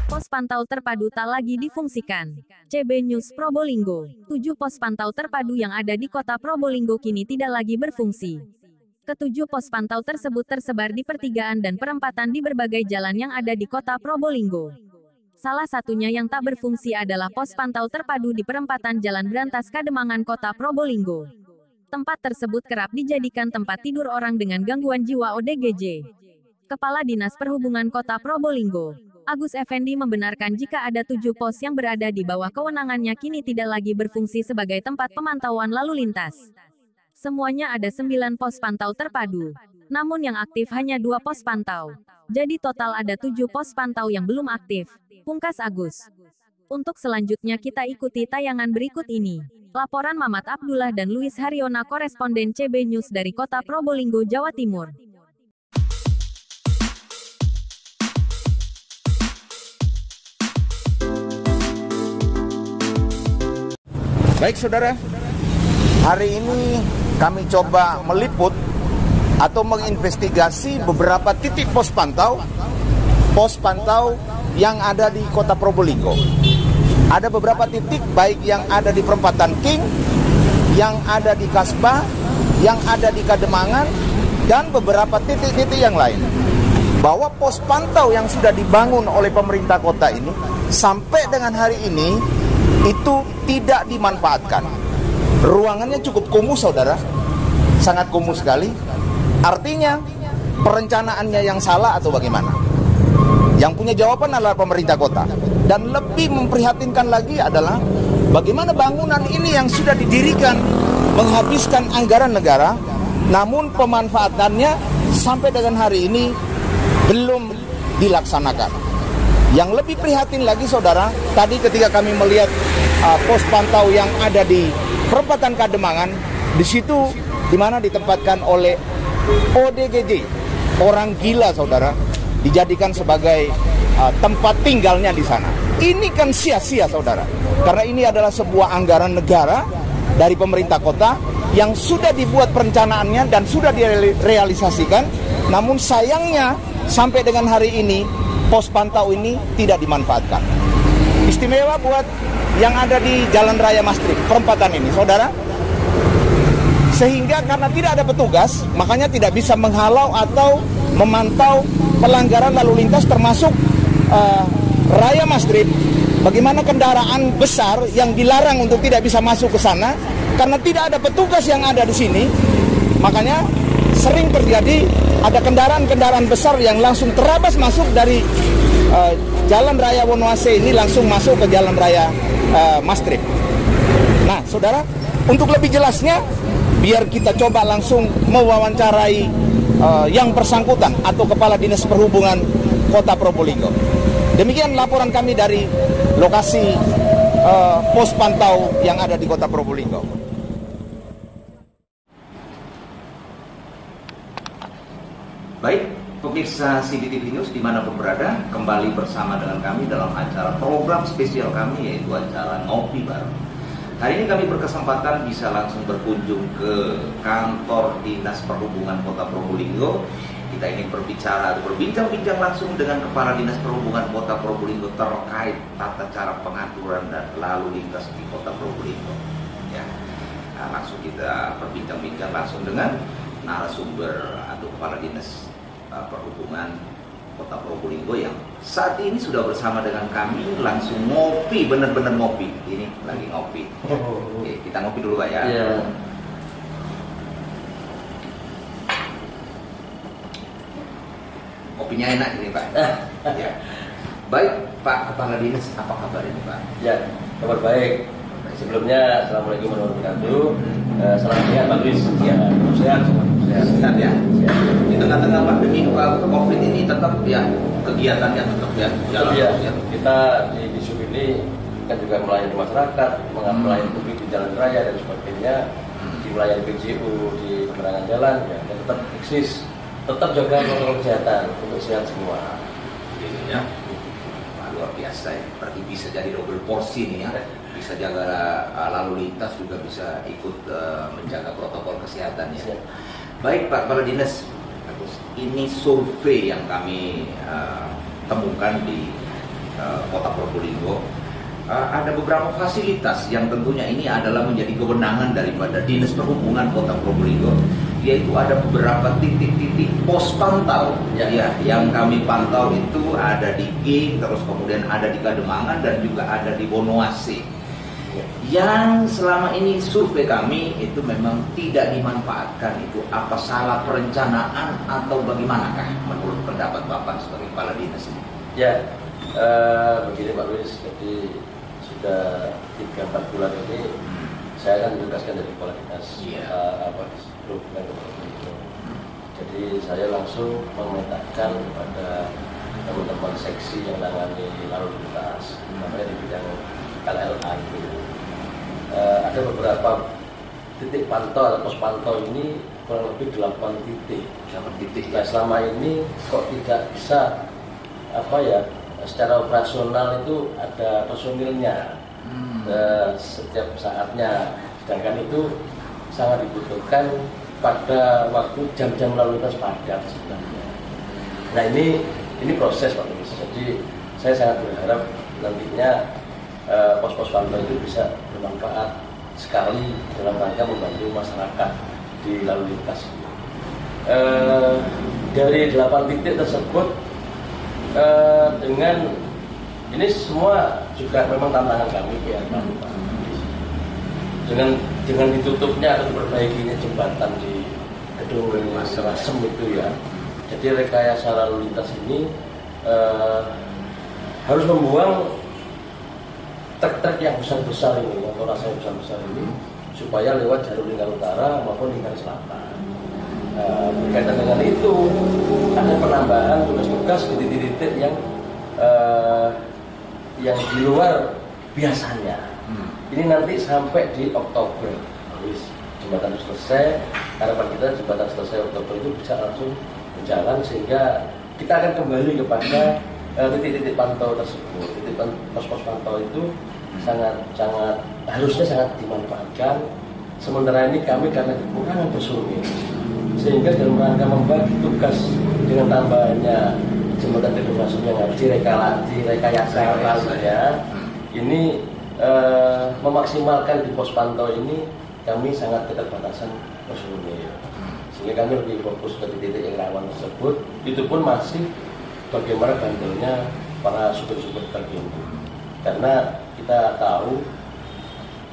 Pos pantau terpadu tak lagi difungsikan. CB News Probolinggo. 7 pos pantau terpadu yang ada di kota Probolinggo kini tidak lagi berfungsi. Ketujuh pos pantau tersebut tersebar di pertigaan dan perempatan di berbagai jalan yang ada di kota Probolinggo. Salah satunya yang tak berfungsi adalah pos pantau terpadu di perempatan Jalan Brantas Kademangan Kota Probolinggo. Tempat tersebut kerap dijadikan tempat tidur orang dengan gangguan jiwa ODGJ. Kepala Dinas Perhubungan Kota Probolinggo, Agus Effendi membenarkan jika ada 7 pos yang berada di bawah kewenangannya kini tidak lagi berfungsi sebagai tempat pemantauan lalu lintas. Semuanya ada 9 pos pantau terpadu. Namun yang aktif hanya 2 pos pantau. Jadi total ada 7 pos pantau yang belum aktif. Pungkas Agus. Untuk selanjutnya kita ikuti tayangan berikut ini. Laporan Mamat Abdullah dan Luis Haryona koresponden CB News dari Kota Probolinggo, Jawa Timur. Baik saudara, hari ini kami coba meliput atau menginvestigasi beberapa titik pos pantau yang ada di kota Probolinggo. Ada beberapa titik baik yang ada di perempatan King, yang ada di Kasbah, yang ada di Kademangan, dan beberapa titik-titik yang lain. Bahwa pos pantau yang sudah dibangun oleh pemerintah kota ini sampai dengan hari ini itu tidak dimanfaatkan. Ruangannya cukup kumuh saudara, sangat kumuh sekali. Artinya perencanaannya yang salah atau bagaimana? Yang punya jawaban adalah pemerintah kota. Dan lebih memprihatinkan lagi adalah bagaimana bangunan ini yang sudah didirikan menghabiskan anggaran negara, namun pemanfaatannya sampai dengan hari ini belum dilaksanakan. Yang lebih prihatin lagi saudara, tadi ketika kami melihat pos pantau yang ada di perempatan Kademangan, di situ di mana ditempatkan oleh ODGJ, orang gila saudara, dijadikan sebagai tempat tinggalnya di sana. Ini kan sia-sia saudara, karena ini adalah sebuah anggaran negara dari pemerintah kota yang sudah dibuat perencanaannya dan sudah direalisasikan, namun sayangnya sampai dengan hari ini pos pantau ini tidak dimanfaatkan. Istimewa buat yang ada di Jalan Raya Mastrip, perempatan ini, saudara. Sehingga karena tidak ada petugas, makanya tidak bisa menghalau atau memantau pelanggaran lalu lintas termasuk Raya Mastrip. Bagaimana kendaraan besar yang dilarang untuk tidak bisa masuk ke sana karena tidak ada petugas yang ada di sini. Makanya sering terjadi ada kendaraan-kendaraan besar yang langsung terabas masuk dari Jalan Raya Wonoase ini langsung masuk ke Jalan Raya Mastrip. Nah, saudara, untuk lebih jelasnya, biar kita coba langsung mewawancarai yang bersangkutan atau Kepala Dinas Perhubungan Kota Probolinggo. Demikian laporan kami dari lokasi pos pantau yang ada di Kota Probolinggo. Baik, pemirsa CDTV News dimanapun berada, kembali bersama dengan kami dalam acara program spesial kami, yaitu acara Ngopi Bareng. Hari ini kami berkesempatan bisa langsung berkunjung ke kantor Dinas Perhubungan Kota Probolinggo. Kita ingin berbincang-bincang langsung dengan Kepala Dinas Perhubungan Kota Probolinggo terkait tata cara pengaturan dan lalu lintas di Kota Probolinggo. Ya, nah, langsung kita berbincang-bincang langsung dengan narasumber atau Kepala Dinas Perhubungan Kota Probolinggo yang saat ini sudah bersama dengan kami langsung ngopi, bener-bener ngopi. Ini lagi ngopi. Oke, kita ngopi dulu Pak ya. Yeah. Kopinya enak ini Pak. Ya. Baik Pak Kepala Dinas, apa kabar ini Pak? Ya, kabar baik. Sebelumnya Assalamualaikum warahmatullahi wabarakatuh. Selamat siang Pak Luis. Ya, sehat. Sehat ya. Di tengah-tengah pandemi COVID ini tetap ya kegiatannya tetap ya jalan ya. Ya. Kita di SUB ini kan juga melayani masyarakat, melayani publik di jalan raya dan sebagainya, di melayani PJU di penerangan jalan ya, dan tetap eksis, tetap jaga protokol kesehatan untuk sehat semua. Gitu ya. Luar biasa ya. Berarti bisa jadi double porsi nih ya. Bisa jaga lalu lintas juga bisa ikut menjaga protokol kesehatan ya. Baik Pak Kepala Dinas, ini survei yang kami temukan di Kota Probolinggo, ada beberapa fasilitas yang tentunya ini adalah menjadi kewenangan daripada Dinas Perhubungan Kota Probolinggo, yaitu ada beberapa titik-titik pos pantau ya, yang kami pantau itu ada di Ging, terus kemudian ada di Kademangan dan juga ada di Bonoase. Yang selama ini survei kami itu memang tidak dimanfaatkan. Itu apa salah perencanaan atau bagaimanakah menurut pendapat Bapak sebagai kepala dinas ini? Ya, begini Pak Luis, jadi sudah 3-4 bulan ini saya akan menugaskan dari kepala dinas perhubungan itu. Jadi saya langsung memetakan kepada teman-teman seksi yang menangani lalu lintas, namanya di bidang LLA itu. Ada beberapa titik pantau atau pos pantau ini kurang lebih 8 titik. Nah, selama ini kok tidak bisa secara operasional itu ada personilnya setiap saatnya, sedangkan itu sangat dibutuhkan pada waktu jam-jam lalu lintas padat sebenarnya. Nah, ini proses Pak Luis. Jadi saya sangat berharap nantinya pos-pos pantau itu bisa bermanfaat sekali dalam rangka membantu masyarakat di lalu lintas. Dari 8 titik tersebut, dengan ini semua juga memang tantangan kami ya, dengan ditutupnya atau diperbaikinya jembatan di Gedung Masem itu ya. Jadi rekayasa lalu lintas ini harus membuang truk-truk yang besar-besar ini, atau rasa yang besar-besar ini, supaya lewat jalur lingkar utara maupun lingkar selatan. Berkaitan dengan itu, ada penambahan tugas-tugas di titik-titik yang di luar biasanya. Ini nanti sampai di Oktober, habis jembatan itu selesai. Harapan kita jembatan selesai Oktober itu bisa langsung berjalan, sehingga kita akan kembali kepada titik-titik pantau tersebut. Titik pos-pos pantau itu harusnya sangat dimanfaatkan. Sementara ini kami karena kekurangan personil, sehingga dalam rangka membagi tugas dengan tambahannya jembatan Gedung Masem yang harus direkayasa lalunya, ini memaksimalkan di pos pantau ini kami sangat keterbatasan personil, sehingga kami lebih fokus ke titik-titik yang rawan tersebut. Itu pun masih bagaimana bandelnya para supir-supir truk ini, karena kita tahu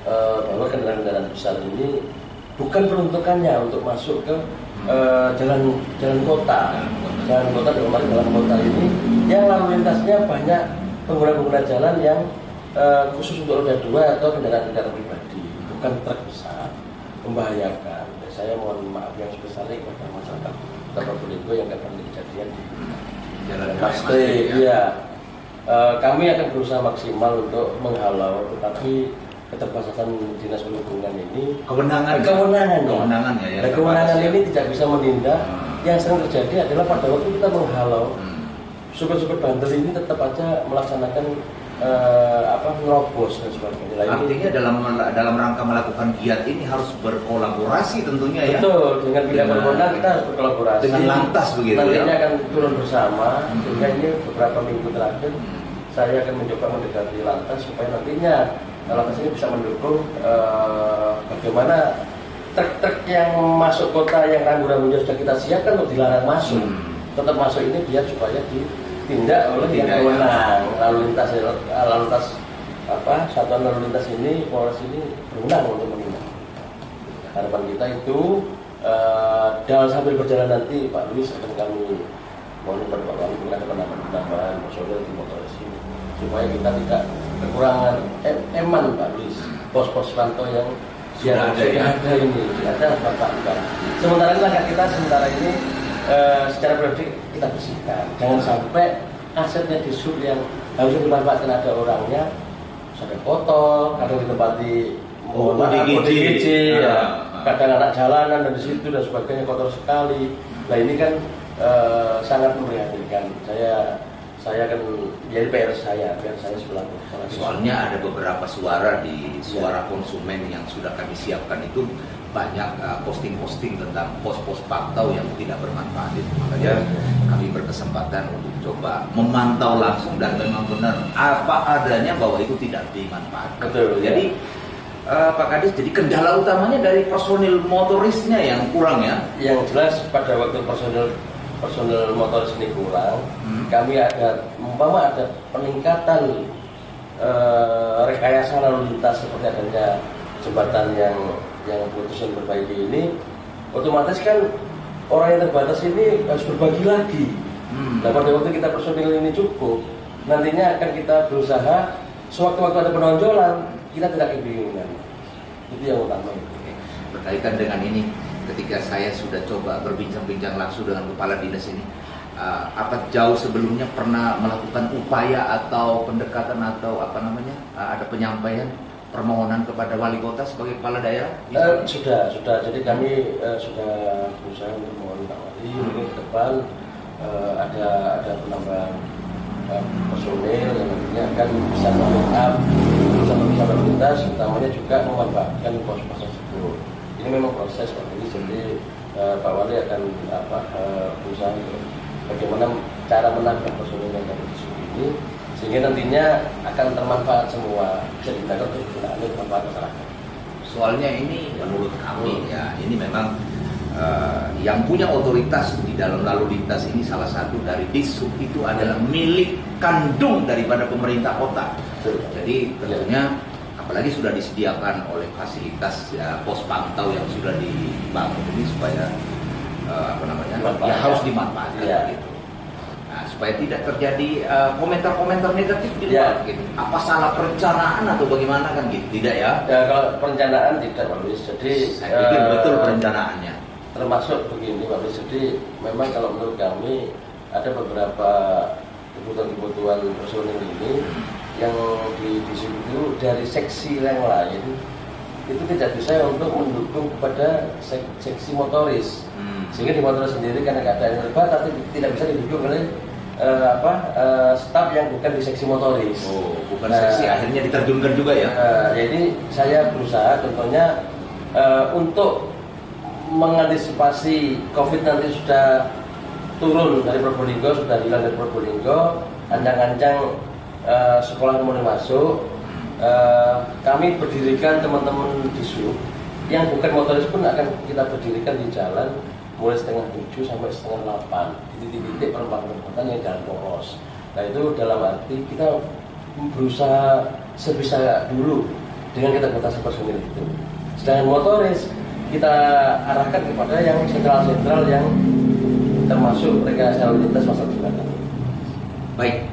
bahwa kendaraan-kendaraan besar ini bukan peruntukannya untuk masuk ke jalan kota. Jalan kota dalam kota ini yang lalu lintasnya banyak pengguna jalan yang khusus untuk roda 2 atau kendaraan-kendaraan pribadi, bukan truk besar, membahayakan. Saya mohon maaf yang sebesarnya kepada masyarakat Kota Probolinggo yang akan kejadian di Jalan Masri. Ya, kami akan berusaha maksimal untuk menghalau, tetapi keterbatasan dinas perhubungan ini kewenangannya ya, kewenangan ini tidak bisa menindak. Yang sering terjadi adalah pada waktu kita menghalau, supir-supir bandel ini tetap aja melaksanakan nerobos dan sebagainya. Artinya dalam rangka melakukan giat ini harus berkolaborasi tentunya ya. Betul, dengan pihak berwenang kita harus berkolaborasi. Dengan lantas begitu. Nantinya akan turun bersama. Sehingga ini beberapa minggu terakhir saya akan mencoba mendekati lantas supaya nantinya lantas ini bisa mendukung bagaimana truk-truk yang masuk kota yang rambu-rambunya sudah kita siapkan untuk dilarang masuk, tetap masuk ini biar supaya ditindak oleh yang berwenang. Lalu lintas satuan lalu lintas ini, Polres ini berwenang untuk menindak. Harapan kita itu dalam sambil berjalan nanti Pak Luis akan kami mohon kepada Pak Wali ada penambahan personil di Polres ini supaya kita tidak kekurangan Pak Luis, pos-pos pantau yang ada ini ada manfaatkan. Sementara ini langkah kita secara periode kita bersihkan. Jangan sampai asetnya di sub yang harusnya dimanfaatkan ada orangnya sampai kotor, kadang ditempati ODGJ, kadang anak jalanan dan di situ dan sebagainya kotor sekali. Nah ini kan sangat memprihatinkan. Saya akan jadi PR saya sebelah. Soalnya ada beberapa suara konsumen yang sudah kami siapkan itu banyak posting-posting tentang pos-pos pantau yang tidak bermanfaat itu. Makanya kami berkesempatan untuk coba memantau langsung dan memang benar apa adanya bahwa itu tidak dimanfaatkan. Betul. Jadi Pak Kadis, jadi kendala utamanya dari personil motorisnya yang kurang ya? Yang jelas pada waktu personil motoris ini kurang, kami ada peningkatan rekayasa lalu lintas seperti adanya jembatan yang putus dan berbaiki ini, otomatis kan orang yang terbatas ini harus berbagi lagi. Nah, pada waktu kita personil ini cukup, nantinya akan kita berusaha sewaktu-waktu ada penonjolan kita tidak kebingungan. Itu yang utama. Berkaitan dengan ini, ketika saya sudah coba berbincang-bincang langsung dengan kepala dinas ini, apa jauh sebelumnya pernah melakukan upaya atau pendekatan atau ada penyampaian permohonan kepada wali kota sebagai kepala daerah? Sudah. Jadi kami sudah berusaha untuk mohon Pak Wali mungkin ke depan ada penambahan personil yang nantinya akan bisa membackup bersama lintas, utamanya juga memanfaatkan pos-pos tersebut. Ini memang proses Pak ini, jadi Pak Wali akan berusaha bagaimana cara menambah personil yang ada di sini ini, sehingga nantinya akan bermanfaat semua, bisa digunakan untuk bermanfaat masyarakat. Soalnya ini menurut kami ya, ini memang yang punya otoritas di dalam lalu lintas ini salah satu dari Dishub itu adalah milik kandung daripada pemerintah kota. Jadi tentunya apalagi sudah disediakan oleh fasilitas ya, pos pantau yang sudah dibangun ini supaya ya harus dimanfaatkan gitu. Nah, supaya tidak terjadi komentar-komentar negatif di luar gitu. Apa salah perencanaan atau bagaimana kan gitu? Tidak ya? Ya kalau perencanaan tidak bagus. Jadi saya pikir betul perencanaannya. Termasuk begini Pak Bis, jadi memang kalau menurut kami ada beberapa kebutuhan personil ini yang di situ dari seksi yang lain itu tidak bisa untuk mendukung kepada seksi motoris, sehingga di motoris sendiri karena keadaan terbatas tidak bisa didukung oleh staf yang bukan di seksi motoris. Bukan seksi, akhirnya diterjunkan juga ya. Jadi saya berusaha contohnya untuk mengantisipasi COVID nanti sudah turun dari Probolinggo, sudah hilang dari Probolinggo, ancang-ancang sekolah mulai masuk, kami berdirikan teman-teman Dishub yang bukan motoris pun akan kita berdirikan di jalan mulai 7:30 sampai 7:30 di titik-titik perempatan yang jalan poros. Nah itu dalam arti kita berusaha sebisa dulu dengan kita batasi personil itu. Sedangkan motoris kita arahkan kepada yang sentral-sentral yang termasuk rekayasa lalu lintas masa jembatan. Baik,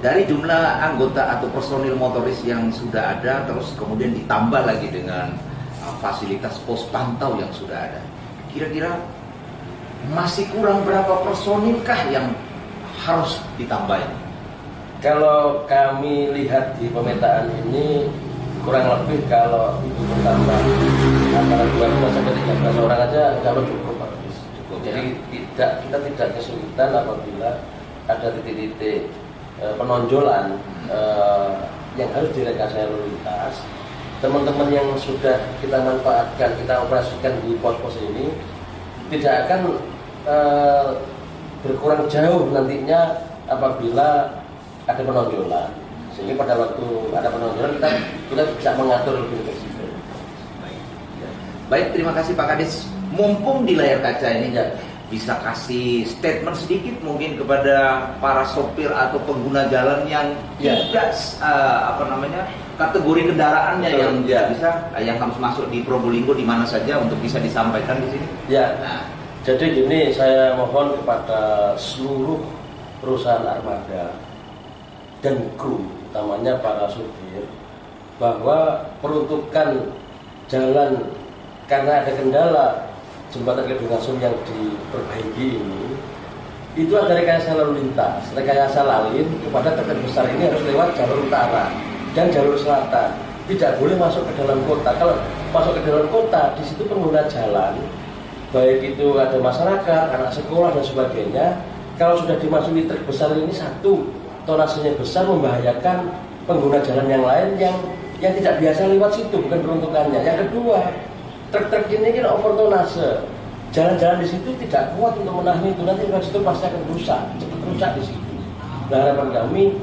dari jumlah anggota atau personil motoris yang sudah ada, terus kemudian ditambah lagi dengan fasilitas pos pantau yang sudah ada, kira-kira masih kurang berapa personilkah yang harus ditambah? Kalau kami lihat di pemetaan ini kurang lebih kalau itu bertambah antara 12 sampai 13 orang aja kalau cukup Pak. Jadi kita tidak kesulitan apabila ada titik-titik penonjolan yang harus direkayasa lalu lintas. Teman-teman yang sudah kita manfaatkan, kita operasikan di pos-pos ini tidak akan berkurang jauh nantinya apabila ada penonjolan. Sehingga pada waktu ada penonjolan kita bisa mengatur lebih fleksibel. Baik, terima kasih Pak Kadis. Mumpung di layar kaca ini bisa kasih statement sedikit mungkin kepada para sopir atau pengguna jalan yang tidak kategori kendaraannya yang bisa yang harus masuk di Probolinggo di mana saja untuk bisa disampaikan di sini. Ya. Nah, jadi gini, saya mohon kepada seluruh perusahaan armada dan kru, utamanya para supir, bahwa peruntukan jalan karena ada kendala jembatan Kedungasem yang diperbaiki ini, itu ada rekayasa lalu lintas, rekayasa lalin kepada truk besar ini harus lewat jalur utara dan jalur selatan, tidak boleh masuk ke dalam kota. Kalau masuk ke dalam kota, di situ pengguna jalan, baik itu ada masyarakat, anak sekolah dan sebagainya, kalau sudah dimasuki truk besar ini satu, tonasenya besar membahayakan pengguna jalan yang lain yang tidak biasa lewat situ, bukan peruntukannya. Yang kedua, truk-truk ini kan over tonase, jalan-jalan di situ tidak kuat untuk menahan itu, nanti infrastruktur pasti akan rusak, cepat rusak di situ. Nah, harapan kami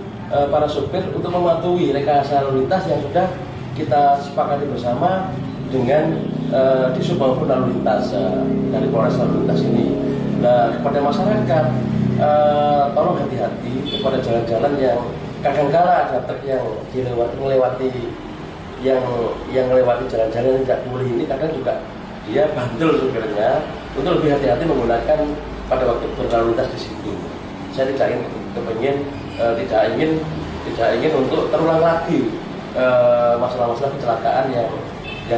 para sopir untuk mematuhi rekayasa lalu lintas yang sudah kita sepakati bersama dengan Disub maupun lalu lintas dari Polres lalu lintas ini. Nah, kepada masyarakat tolong hati-hati kepada jalan-jalan yang kadang-kala ada truk yang melewati jalan-jalan yang tidak boleh ini, kadang juga dia bandel supirnya. Untuk lebih hati-hati menggunakan pada waktu berlalu lintas di situ. Saya tidak ingin untuk terulang lagi masalah-masalah kecelakaan yang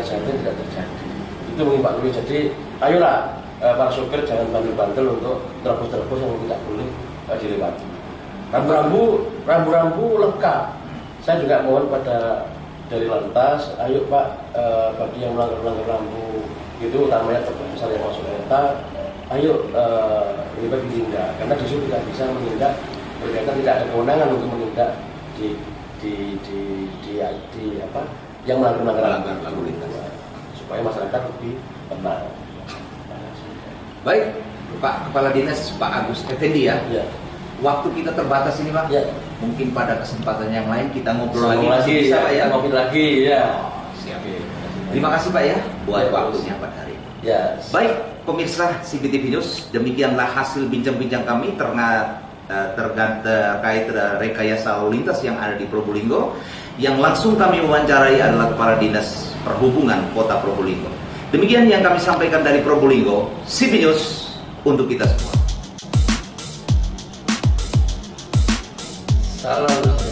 seharusnya tidak terjadi. Itu mungkin Pak Guru. Jadi ayolah para sopir jangan bandel-bandel untuk terobos-terobos yang tidak boleh dilewati. Rambu-rambu lengkap. Saya juga mohon pada dari lantas, ayo Pak, bagi yang melanggar rambu itu utamanya truk besar yang masuk kereta, ayo lebih baik ditindak, karena Disub tidak bisa menindak berkaitan, tidak ada kewenangan untuk menindak yang melanggar lalu lintas, supaya masyarakat lebih tenang. Baik, Pak Kepala Dinas Pak Agus Effendi ya. Ya. Waktu kita terbatas ini Pak. Ya. Mungkin pada kesempatan yang lain kita ngobrol Ngobrol lagi, bisa Pak ya. Ngobrol lagi ya. Oh, siap. Terima kasih Pak ya buat waktunya pada hari ini. Ya. Baik, pemirsa CBTV News, demikianlah hasil bincang-bincang kami terkait rekayasa lalu lintas yang ada di Probolinggo. Yang langsung kami wawancarai adalah Kepala Dinas Perhubungan Kota Probolinggo. Demikian yang kami sampaikan dari Probolinggo, CB News untuk kita semua. Salam.